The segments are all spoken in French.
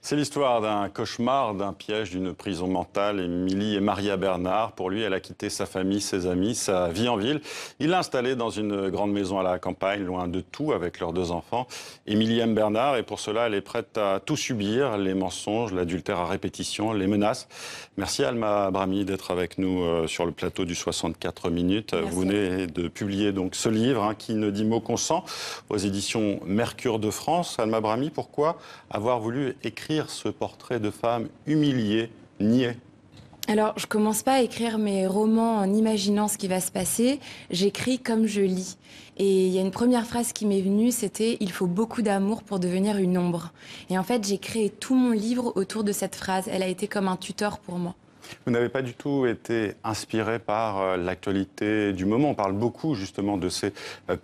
C'est l'histoire d'un cauchemar, d'un piège, d'une prison mentale. Émilie est mariée à Bernard. Pour lui, elle a quitté sa famille, ses amis, sa vie en ville. Il l'a installée dans une grande maison à la campagne, loin de tout, avec leurs 2 enfants. Émilie aime Bernard et pour cela, elle est prête à tout subir, les mensonges, l'adultère à répétition, les menaces. Merci Alma Brami d'être avec nous sur le plateau du 64 minutes. Merci. Vous venez de publier donc ce livre, Qui ne dit mot consent, aux éditions Mercure de France. Alma Brami, pourquoi avoir voulu écrire ce portrait de femme humiliée, niée? Alors, je commence pas à écrire mes romans en imaginant ce qui va se passer. J'écris comme je lis. Et il y a une première phrase qui m'est venue, c'était « Il faut beaucoup d'amour pour devenir une ombre ». Et en fait, j'ai créé tout mon livre autour de cette phrase. Elle a été comme un tuteur pour moi. Vous n'avez pas du tout été inspiré par l'actualité du moment. On parle beaucoup justement de ces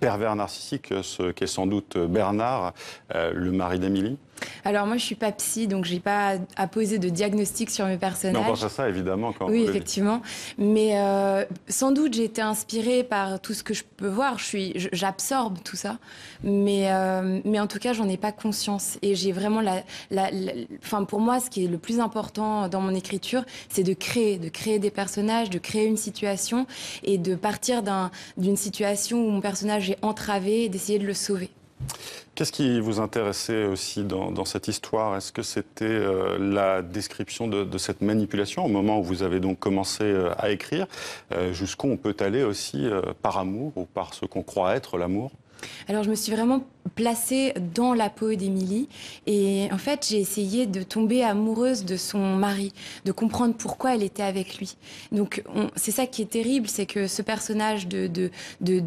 pervers narcissiques, ce qu'est sans doute Bernard, le mari d'Émilie. Alors moi, je suis pas psy, donc j'ai pas à poser de diagnostic sur mes personnages. Mais on pense à ça, évidemment. Quand oui, vous effectivement. Mais sans doute, j'ai été inspirée par tout ce que je peux voir. J'absorbe tout ça. Mais en tout cas, j'en ai pas conscience. Et j'ai vraiment enfin, pour moi, ce qui est le plus important dans mon écriture, c'est de créer des personnages, de créer une situation et de partir d'une situation où mon personnage est entravé et d'essayer de le sauver. Qu'est-ce qui vous intéressait aussi dans cette histoire? Est-ce que c'était la description de cette manipulation au moment où vous avez donc commencé à écrire? Jusqu'où on peut aller aussi par amour ou par ce qu'on croit être l'amour? Alors, je me suis vraiment placée dans la peau d'Émilie et en fait, j'ai essayé de tomber amoureuse de son mari, de comprendre pourquoi elle était avec lui. Donc, c'est ça qui est terrible, c'est que ce personnage de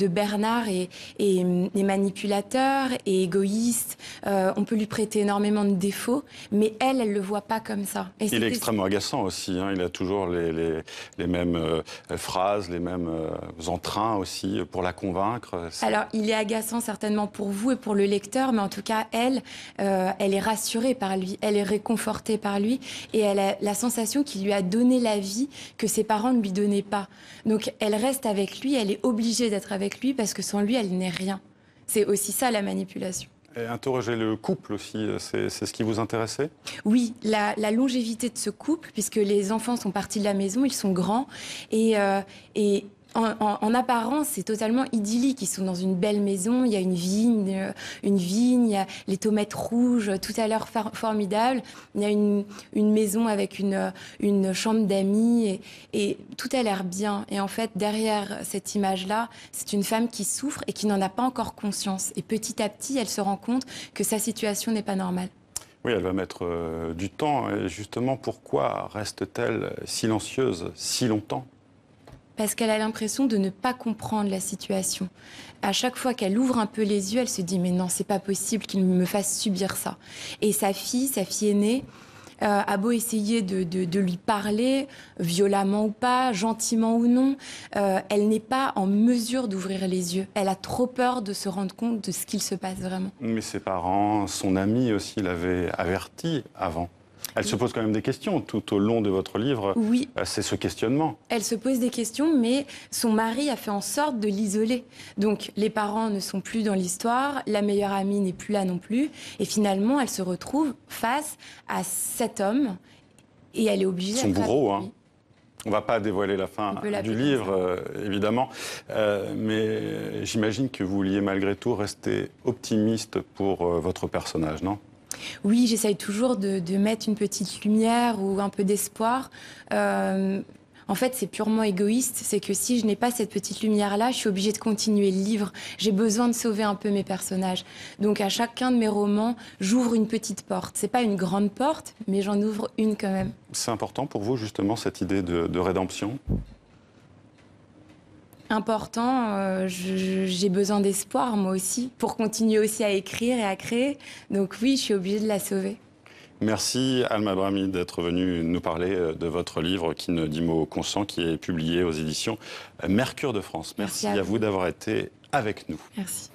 Bernard est manipulateur et égoïste. On peut lui prêter énormément de défauts, mais elle le voit pas comme ça. Et il est extrêmement agaçant aussi, hein. Il a toujours les mêmes phrases, les mêmes entrains aussi pour la convaincre. Alors, il est agaçant certainement pour vous et pour le lecteur, mais en tout cas, elle est rassurée par lui, elle est réconfortée par lui, et elle a la sensation qu'il lui a donné la vie que ses parents ne lui donnaient pas. Donc, elle reste avec lui, elle est obligée d'être avec lui, parce que sans lui, elle n'est rien. C'est aussi ça, la manipulation. Et interroger le couple aussi, c'est ce qui vous intéressait? Oui, la longévité de ce couple, puisque les enfants sont partis de la maison, ils sont grands, et en apparence, c'est totalement idyllique. Ils sont dans une belle maison, il y a une vigne, il y a les tomates rouges, tout a l'air formidable. Il y a une maison avec une chambre d'amis et tout a l'air bien. Et en fait, derrière cette image-là, c'est une femme qui souffre et qui n'en a pas encore conscience. Et petit à petit, elle se rend compte que sa situation n'est pas normale. Oui, elle va mettre du temps. Et justement, pourquoi reste-t-elle silencieuse si longtemps? Parce qu'elle a l'impression de ne pas comprendre la situation. À chaque fois qu'elle ouvre un peu les yeux, elle se dit « mais non, c'est pas possible qu'il me fasse subir ça ». Et sa fille aînée, a beau essayer de lui parler, violemment ou pas, gentiment ou non, elle n'est pas en mesure d'ouvrir les yeux. Elle a trop peur de se rendre compte de ce qu'il se passe vraiment. Mais ses parents, son ami aussi l'avaient averti avant. Elle se pose quand même des questions tout au long de votre livre. Oui. C'est ce questionnement. Elle se pose des questions, mais son mari a fait en sorte de l'isoler. Donc les parents ne sont plus dans l'histoire, la meilleure amie n'est plus là non plus. Et finalement, elle se retrouve face à cet homme et elle est obligée... Son bourreau, hein. On ne va pas dévoiler la fin du livre, évidemment, mais j'imagine que vous vouliez malgré tout rester optimiste pour votre personnage, non ? Oui, j'essaye toujours de mettre une petite lumière ou un peu d'espoir. En fait, c'est purement égoïste. C'est que si je n'ai pas cette petite lumière-là, je suis obligée de continuer le livre. J'ai besoin de sauver un peu mes personnages. Donc, à chacun de mes romans, j'ouvre une petite porte. C'est pas une grande porte, mais j'en ouvre une quand même. C'est important pour vous, justement, cette idée de rédemption ? Important, j'ai besoin d'espoir, moi aussi, pour continuer aussi à écrire et à créer. Donc oui, je suis obligée de la sauver. Merci Alma Brami d'être venue nous parler de votre livre Qui ne dit mot consent, qui est publié aux éditions Mercure de France. Merci à vous d'avoir été avec nous. Merci.